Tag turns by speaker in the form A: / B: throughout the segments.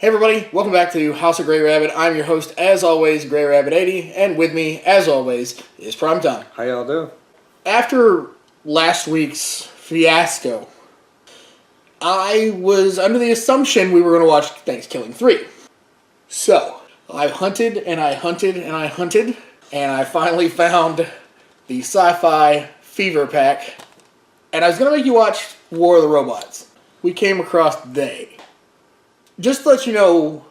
A: Hey everybody, welcome back to House of Grey Rabbit. I'm your host, as always, Grey Rabbit 80, and with me, as always, is Primetime.
B: How y'all doing?
A: After last week's fiasco, I was under the assumption we were going to watch Thanksgiving 3. So, I hunted and I hunted and I hunted, and I finally found the Sci-Fi Fever Pack, and I was going to make you watch War of the Robots. We came across They. Just to let you know,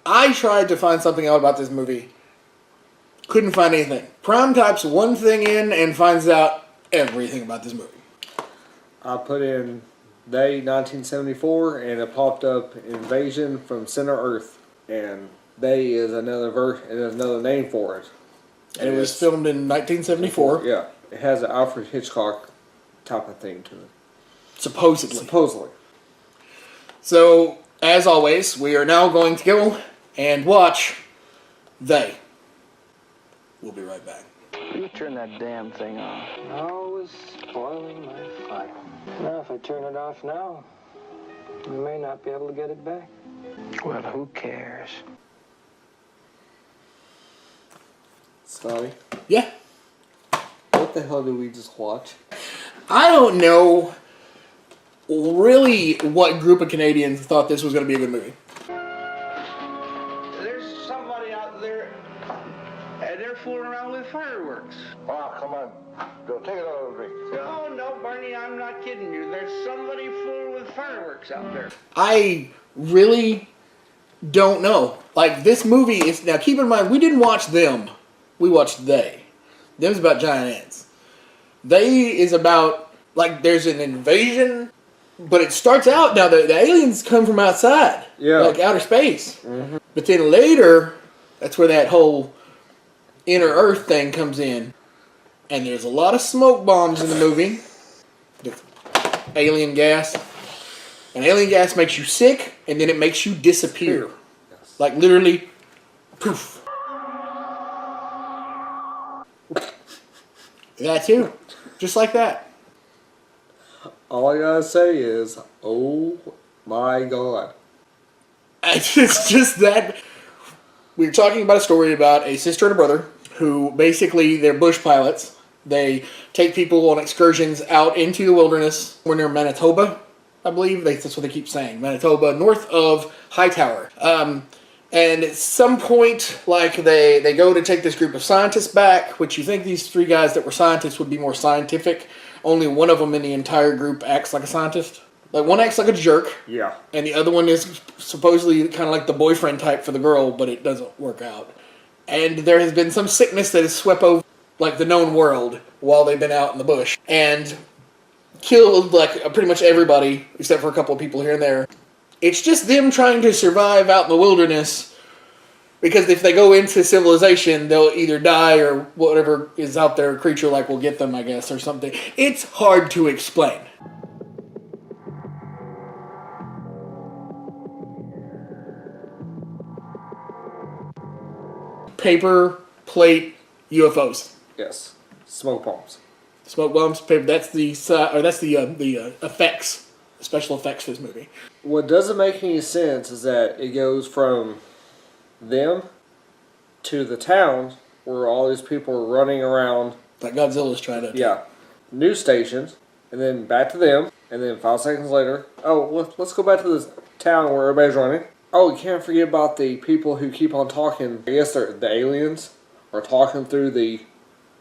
A: I tried to find something out about this movie. Couldn't find anything. Prime types one thing in and finds out everything about this movie.
B: I put in They 1974 and it popped up Invasion from Center Earth. And They is another name for it.
A: And it was filmed in 1974.
B: Yeah. It has an Alfred Hitchcock type of thing to it.
A: Supposedly. So, as always, we are now going to go and watch They. We'll be right back.
C: You turn that damn thing on. Always spoiling my fire. Now, if I turn it off now, we may not be able to get it back. Well, who cares?
B: Scotty,
A: Yeah.
B: what the hell did we just watch?
A: I don't know really what group of Canadians thought this was going to be a good movie.
D: There's somebody out there, and they're fooling around with fireworks.
E: Oh, come on. Go take it out of me.
D: Oh, no, Barney, I'm not kidding you. There's somebody fooling with fireworks out there.
A: I really don't know. Like, this movie is... Now, keep in mind, we didn't watch Them. We watched They. Them's about giant ants. They is about... Like, there's an invasion... But it starts out now the aliens come from outside, like outer space. Mm-hmm. But then later, that's where that whole inner Earth thing comes in, and there's a lot of smoke bombs in the movie. Alien gas, and alien gas makes you sick, and then it makes you disappear, like literally, poof. That too, just like that.
B: All I gotta say is, oh my god.
A: It's just that we're talking about a story about a sister and a brother who basically, they're bush pilots. They take people on excursions out into the wilderness. We're near Manitoba, I believe. That's what they keep saying. Manitoba, north of Hightower. And at some point, like, they go to take this group of scientists back, which you think these three guys that were scientists would be more scientific. Only one of them in the entire group acts like a scientist. Like, one acts like a jerk.
B: Yeah.
A: And the other one is supposedly kind of like the boyfriend type for the girl, but it doesn't work out. And there has been some sickness that has swept over, like, the known world while they've been out in the bush. And killed, like, pretty much everybody, except for a couple of people here and there. It's just them trying to survive out in the wilderness. Because if they go into civilization, they'll either die or whatever is out there, a creature like will get them, I guess, or something. It's hard to explain. Paper, plate, UFOs.
B: Yes. Smoke bombs.
A: Smoke bombs, paper. That's the effects, the special effects for this movie.
B: What doesn't make any sense is that it goes from them to the town where all these people are running around.
A: Like Godzilla's trying to...
B: Yeah. News stations. And then back to them. And then 5 seconds later, oh, let's go back to this town where everybody's running. Oh, you can't forget about the people who keep on talking. I guess the aliens are talking through the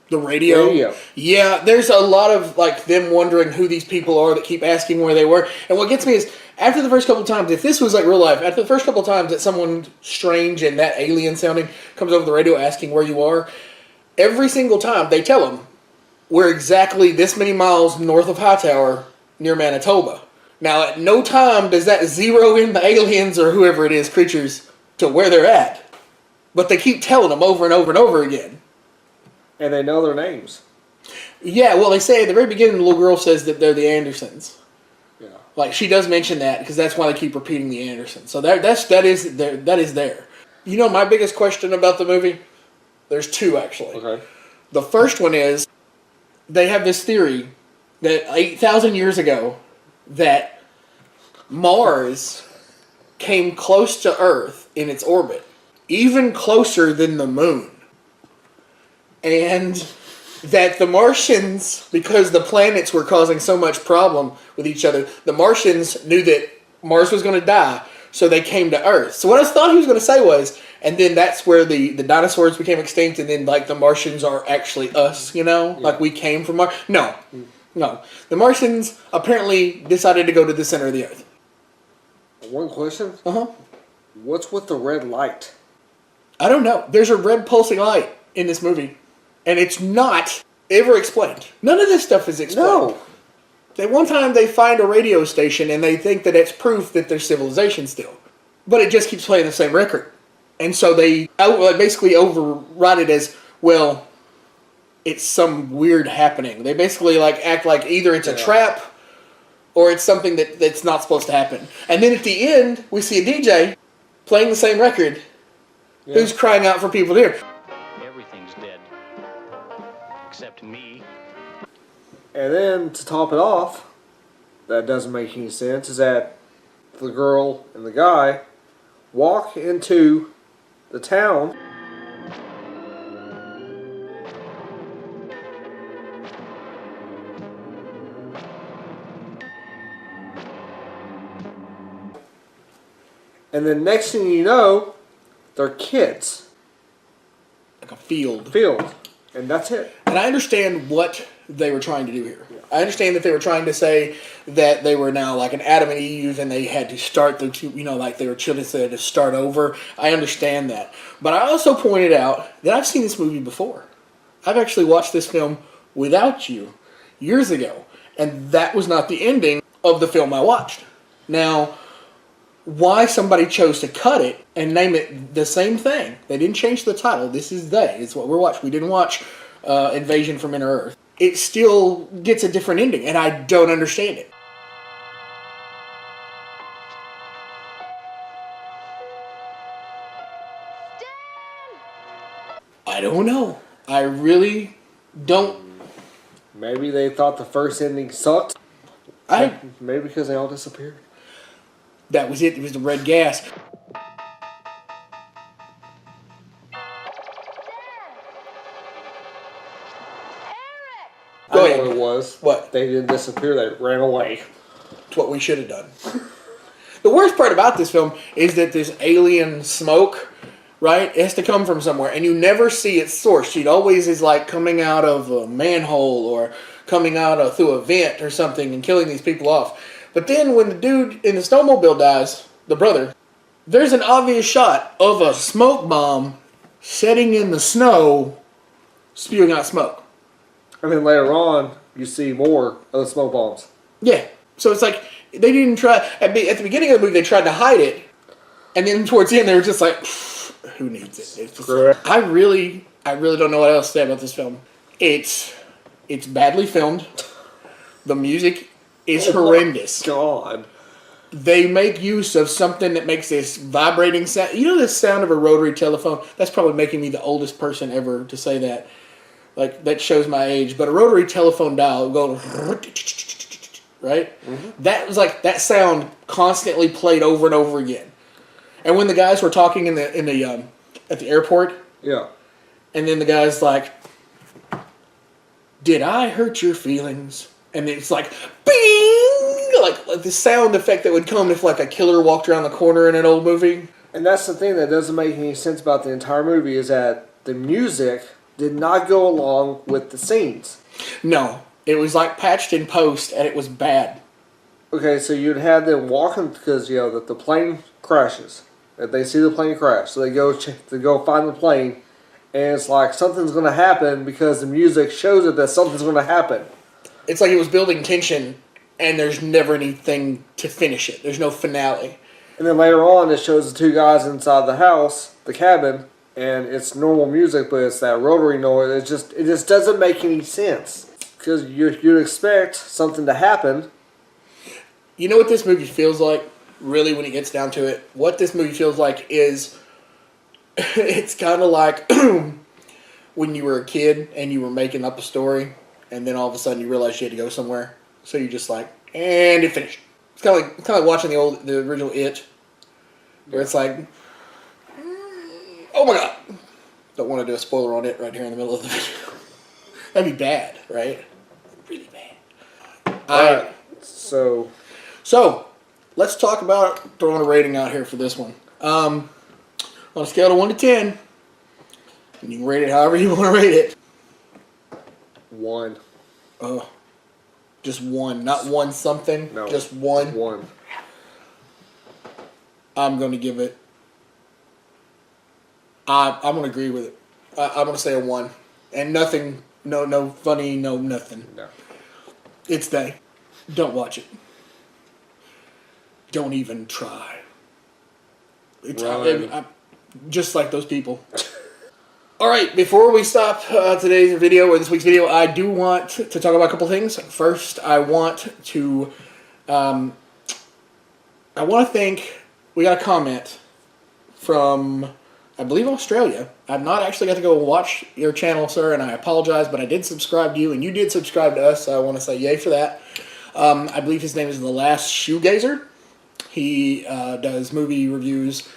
B: radio.
A: Yeah, there's a lot of, like, them wondering who these people are that keep asking where they were. And what gets me is, after the first couple of times, if this was like real life, after the first couple of times that someone strange and that alien sounding comes over the radio asking where you are, every single time they tell them, we're exactly this many miles north of Hightower near Manitoba. Now, at no time does that zero in the aliens or whoever it is, creatures, to where they're at. But they keep telling them over and over and over again.
B: And they know their names.
A: Yeah, well, they say at the very beginning, the little girl says that they're the Andersons.
B: Yeah.
A: Like, she does mention that, because that's why they keep repeating the Andersons. So that is there. You know my biggest question about the movie? There's two, actually.
B: Okay.
A: The first one is, they have this theory that 8,000 years ago, that Mars came close to Earth in its orbit, even closer than the moon. And that the Martians, because the planets were causing so much problem with each other, the Martians knew that Mars was going to die, so they came to Earth. So what I thought he was going to say was, and then that's where the dinosaurs became extinct, and then like the Martians are actually us, you know? Like we came from Mars. No. The Martians apparently decided to go to the center of the Earth.
B: One question?
A: Uh-huh.
B: What's with the red light?
A: I don't know. There's a red pulsing light in this movie. And it's not ever explained. None of this stuff is explained.
B: No.
A: At one time they find a radio station and they think that it's proof that there's civilization still. But it just keeps playing the same record. And so they basically override it as, well, it's some weird happening. They basically act like either it's a trap or it's something that's not supposed to happen. And then at the end, we see a DJ playing the same record who's crying out for people to hear.
F: Everything's dead. Except me.
B: And then, to top it off, that doesn't make any sense, is that the girl and the guy walk into the town. And then next thing you know, they're kids.
A: Like a field.
B: And that's it.
A: And I understand what they were trying to do here. I understand that they were trying to say that they were now like an Adam and Eve and they had to start the two, like they were children, so they had to start over. I understand that. But I also pointed out that I've seen this movie before. I've actually watched this film without you years ago. And that was not the ending of the film I watched. Now, why somebody chose to cut it and name it the same thing. They didn't change the title. This is They. It's what we're watching. We didn't watch Invasion from Inner Earth. It still gets a different ending, and I don't understand it. I don't know. I really don't.
B: Maybe they thought the first ending sucked. Maybe because they all disappeared.
A: That was it. It was the red gas.
B: I know what it was.
A: What?
B: They didn't disappear. They ran away.
A: It's what we should have done. The worst part about this film is that this alien smoke, right? It has to come from somewhere, and you never see its source. It always is like coming out of a manhole or coming out through a vent or something and killing these people off. But then when the dude in the snowmobile dies, the brother, there's an obvious shot of a smoke bomb setting in the snow, spewing out smoke.
B: And then later on, you see more of the smoke bombs.
A: Yeah. So it's like, they didn't try, at the beginning of the movie, they tried to hide it. And then towards the end, they were just like, who needs it? It's just, I really don't know what else to say about this film. It's badly filmed. The music is horrendous.
B: God.
A: They make use of something that makes this vibrating sound. You know the sound of a rotary telephone? That's probably making me the oldest person ever to say that. Like, that shows my age. But a rotary telephone dial will go, right? Mm-hmm. That was like, that sound constantly played over and over again. And when the guys were talking at the airport,
B: yeah,
A: and then the guy's like, "Did I hurt your feelings?" And it's like, bing, like the sound effect that would come if like a killer walked around the corner in an old movie.
B: And that's the thing that doesn't make any sense about the entire movie is that the music did not go along with the scenes.
A: No, it was like patched in post, and it was bad.
B: Okay, so you'd have them walking because that the plane crashes. That they see the plane crash, so they go find the plane, and it's like something's going to happen because the music shows it that something's going to happen.
A: It's like it was building tension, and there's never anything to finish it. There's no finale.
B: And then later on, it shows the two guys inside the house, the cabin, and it's normal music, but it's that rotary noise. It just doesn't make any sense because you'd expect something to happen.
A: You know what this movie feels like? Really, when it gets down to it, what this movie feels like is, it's kind of like when you were a kid and you were making up a story, and then all of a sudden you realized you had to go somewhere, so you just like, and it finished. It's kind of like watching the original It, where it's like, oh my god, don't want to do a spoiler on it right here in the middle of the video. That'd be bad, right? Really bad.
B: Alright, so
A: let's talk about throwing a rating out here for this one. On a scale of 1 to 10, and you can rate it however you want to rate it.
B: 1.
A: Just 1, not 1 something.
B: No,
A: just 1.
B: 1.
A: I'm going to give it. I'm going to agree with it. I'm going to say a 1, and nothing. No funny. No nothing.
B: No.
A: It's they. Don't watch it. Don't even try. Just like those people. All right, before we stop today's video or this week's video, I do want to talk about a couple things. First, I want to thank. We got a comment from, I believe, Australia. I've not actually got to go watch your channel, sir, and I apologize, but I did subscribe to you, and you did subscribe to us, so I want to say yay for that. I believe his name is The Last Shoegazer. He does movie reviews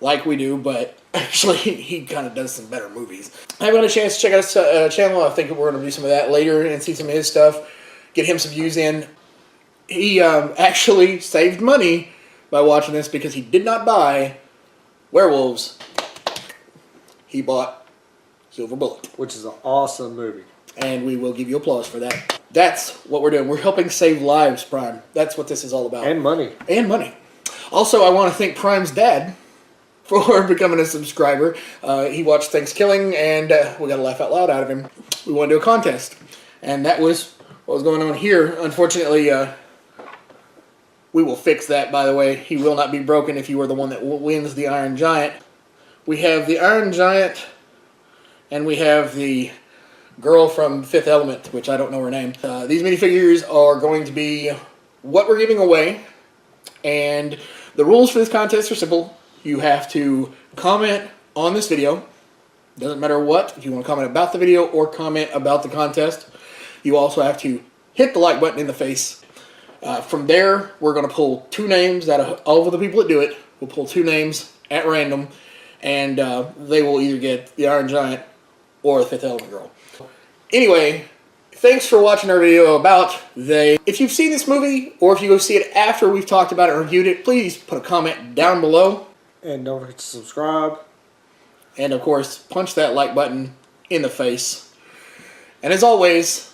A: like we do, but actually he kind of does some better movies. I haven't had a chance to check out his channel. I think we're going to do some of that later and see some of his stuff, get him some views in. He actually saved money by watching this because he did not buy Werewolves. He bought Silver Bullet,
B: Which is an awesome movie.
A: and we will give you applause for that. That's what we're doing. We're helping save lives, Prime. That's what this is all about.
B: And money.
A: And money. Also, I want to thank Prime's dad for becoming a subscriber. He watched Thanksgiving, and we got a laugh out loud out of him. We want to do a contest, and that was what was going on here. Unfortunately, we will fix that, by the way. He will not be broken if you are the one that wins the Iron Giant. We have the Iron Giant, and we have the girl from Fifth Element, which I don't know her name. These minifigures are going to be what we're giving away, and the rules for this contest are simple. You have to comment on this video. Doesn't matter what. If you want to comment about the video or comment about the contest. You also have to hit the like button in the face. From there, we're going to pull 2 names out of all of the people that do it. We'll pull 2 names at random, and they will either get the Iron Giant or the Fifth Element girl. Anyway, thanks for watching our video about They. If you've seen this movie, or if you go see it after we've talked about it and reviewed it, please put a comment down below.
B: And don't forget to subscribe.
A: And of course, punch that like button in the face. And as always,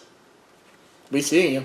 A: be seeing you.